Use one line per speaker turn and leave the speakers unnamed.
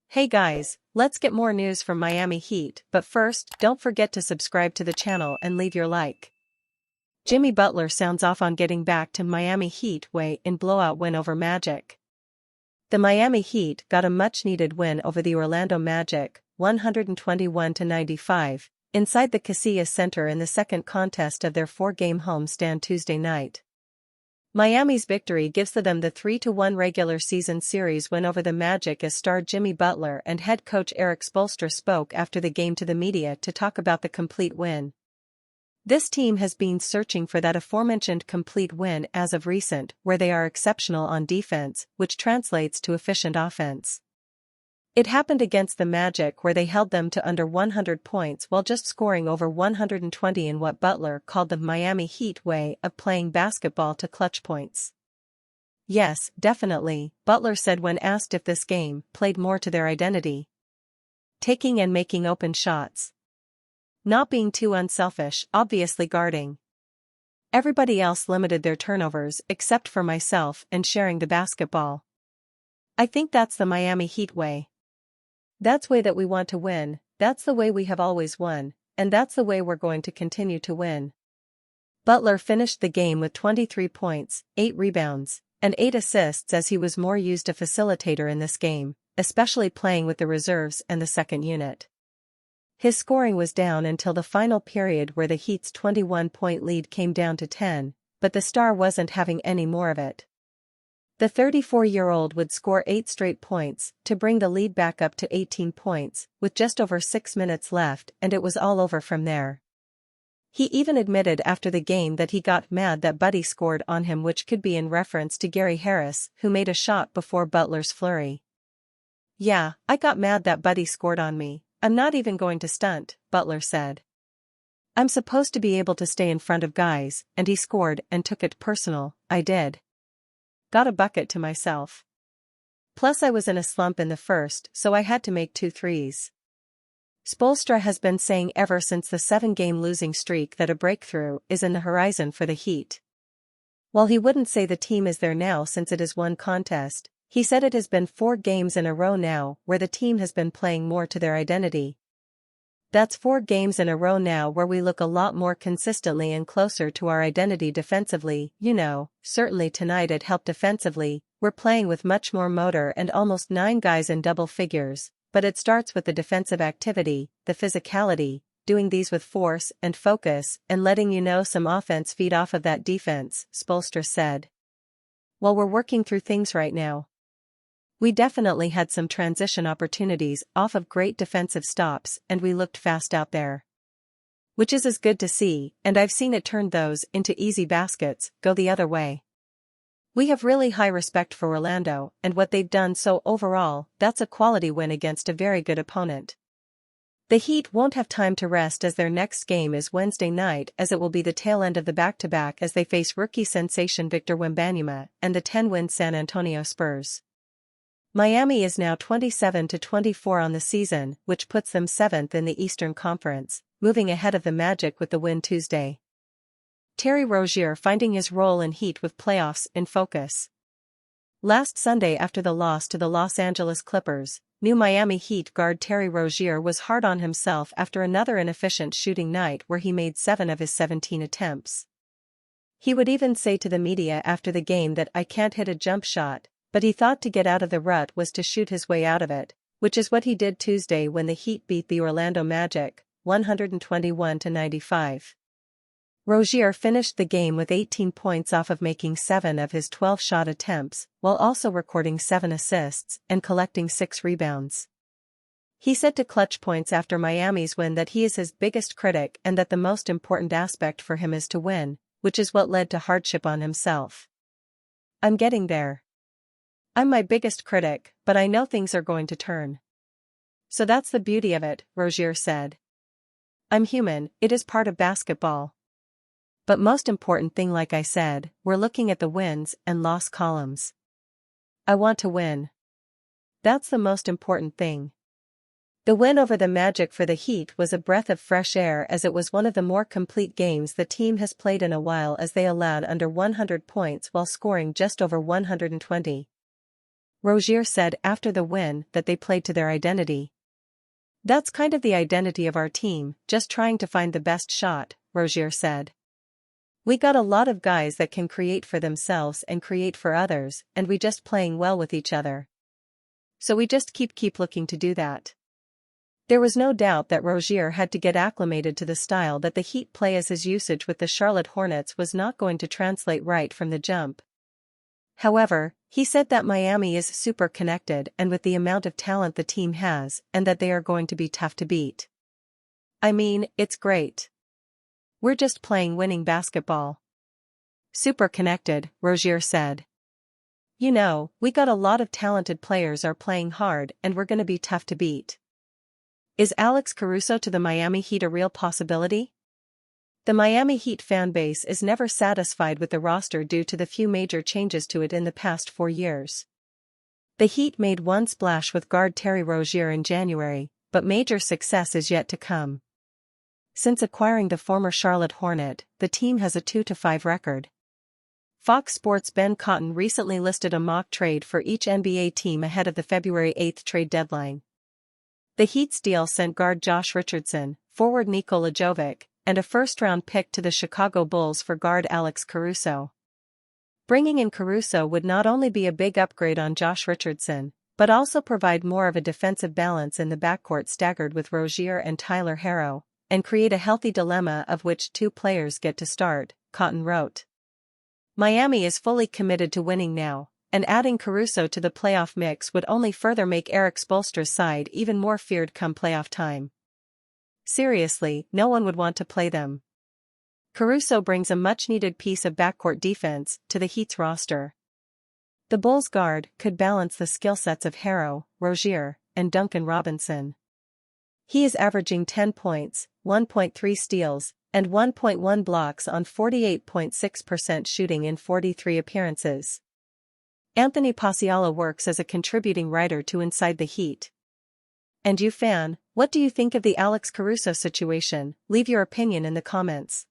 Hey guys, let's get more news from Miami Heat, but first, don't forget to subscribe to the channel and leave your like. Jimmy Butler sounds off on getting back to Miami Heat way in blowout win over Magic. The Miami Heat got a much-needed win over the Orlando Magic, 121-95, inside the Casillas Center in the second contest of their four-game homestand Tuesday night. Miami's victory gives them the 3-1 regular season series win over the Magic as star Jimmy Butler and head coach Erik Spoelstra spoke after the game to the media to talk about the complete win. This team has been searching for that aforementioned complete win as of recent, where they are exceptional on defense, which translates to efficient offense. It happened against the Magic where they held them to under 100 points while just scoring over 120 in what Butler called the Miami Heat way of playing basketball to clutch points. Yes, definitely, Butler said when asked if this game played more to their identity. Taking and making open shots. Not being too unselfish, obviously guarding. Everybody else limited their turnovers except for myself and sharing the basketball. I think that's the Miami Heat way. That's the way that we want to win, that's the way we have always won, and that's the way we're going to continue to win. Butler finished the game with 23 points, 8 rebounds, and 8 assists as he was more used a facilitator in this game, especially playing with the reserves and the second unit. His scoring was down until the final period where the Heat's 21-point lead came down to 10, but the star wasn't having any more of it. The 34-year-old would score 8 straight points to bring the lead back up to 18 points, with just over 6 minutes left, and it was all over from there. He even admitted after the game that he got mad that Buddy scored on him, which could be in reference to Gary Harris, who made a shot before Butler's flurry. "Yeah, I got mad that Buddy scored on me, I'm not even going to stunt," Butler said. "I'm supposed to be able to stay in front of guys, and he scored and took it personal, I did. Got a bucket to myself. Plus I was in a slump in the first, so I had to make 2 threes. Spoelstra has been saying ever since the 7-game losing streak that a breakthrough is in the horizon for the Heat. While he wouldn't say the team is there now since it is one contest, he said it has been 4 games in a row now where the team has been playing more to their identity. That's 4 games in a row now where we look a lot more consistently and closer to our identity defensively, certainly tonight it helped defensively, we're playing with much more motor and almost 9 guys in double figures, but it starts with the defensive activity, the physicality, doing these with force and focus and letting some offense feed off of that defense," Spoelstra said. "Well, we're working through things right now. We definitely had some transition opportunities off of great defensive stops and we looked fast out there. Which is as good to see, and I've seen it turn those into easy baskets, go the other way. We have really high respect for Orlando and what they've done, so overall, that's a quality win against a very good opponent. The Heat won't have time to rest as their next game is Wednesday night, as it will be the tail end of the back-to-back as they face rookie sensation Victor Wembanyama and the 10-win San Antonio Spurs. Miami is now 27-24 on the season, which puts them 7th in the Eastern Conference, moving ahead of the Magic with the win Tuesday. Terry Rozier finding his role in Heat with playoffs in focus. Last Sunday after the loss to the Los Angeles Clippers, new Miami Heat guard Terry Rozier was hard on himself after another inefficient shooting night where he made 7 of his 17 attempts. He would even say to the media after the game that "I can't hit a jump shot," but he thought to get out of the rut was to shoot his way out of it, which is what he did Tuesday when the Heat beat the Orlando Magic, 121-95. Rozier finished the game with 18 points off of making 7 of his 12 shot attempts, while also recording 7 assists and collecting 6 rebounds. He said to Clutch Points after Miami's win that he is his biggest critic and that the most important aspect for him is to win, which is what led to hardship on himself. "I'm getting there. I'm my biggest critic, but I know things are going to turn. So that's the beauty of it," Rozier said. "I'm human, it is part of basketball. But most important thing, like I said, we're looking at the wins and loss columns. I want to win. That's the most important thing. The win over the Magic for the Heat was a breath of fresh air as it was one of the more complete games the team has played in a while as they allowed under 100 points while scoring just over 120. Rozier said after the win that they played to their identity. "That's kind of the identity of our team, just trying to find the best shot," Rozier said. "We got a lot of guys that can create for themselves and create for others, and we just playing well with each other. So we just keep looking to do that." There was no doubt that Rozier had to get acclimated to the style that the Heat play as his usage with the Charlotte Hornets was not going to translate right from the jump. However, he said that Miami is super connected and with the amount of talent the team has and that they are going to be tough to beat. "I mean, it's great. We're just playing winning basketball." Super connected, Rozier said. "You know, we got a lot of talented players are playing hard and we're gonna be tough to beat." Is Alex Caruso to the Miami Heat a real possibility? The Miami Heat fanbase is never satisfied with the roster due to the few major changes to it in the past 4 years. The Heat made one splash with guard Terry Rozier in January, but major success is yet to come. Since acquiring the former Charlotte Hornet, the team has a 2-5 record. Fox Sports' Ben Cotton recently listed a mock trade for each NBA team ahead of the February 8 trade deadline. The Heat's deal sent guard Josh Richardson, forward Nikola Jovic, and a first-round pick to the Chicago Bulls for guard Alex Caruso. Bringing in Caruso would not only be a big upgrade on Josh Richardson, but also provide more of a defensive balance in the backcourt staggered with Rozier and Tyler Herro, and create a healthy dilemma of which two players get to start, Cotton wrote. Miami is fully committed to winning now, and adding Caruso to the playoff mix would only further make Eric Spoelstra's side even more feared come playoff time. Seriously, no one would want to play them. Caruso brings a much-needed piece of backcourt defense to the Heat's roster. The Bulls guard could balance the skill sets of Herro, Rozier, and Duncan Robinson. He is averaging 10 points, 1.3 steals, and 1.1 blocks on 48.6% shooting in 43 appearances. Anthony Pasiala works as a contributing writer to Inside the Heat. And you fan, what do you think of the Alex Caruso situation? Leave your opinion in the comments.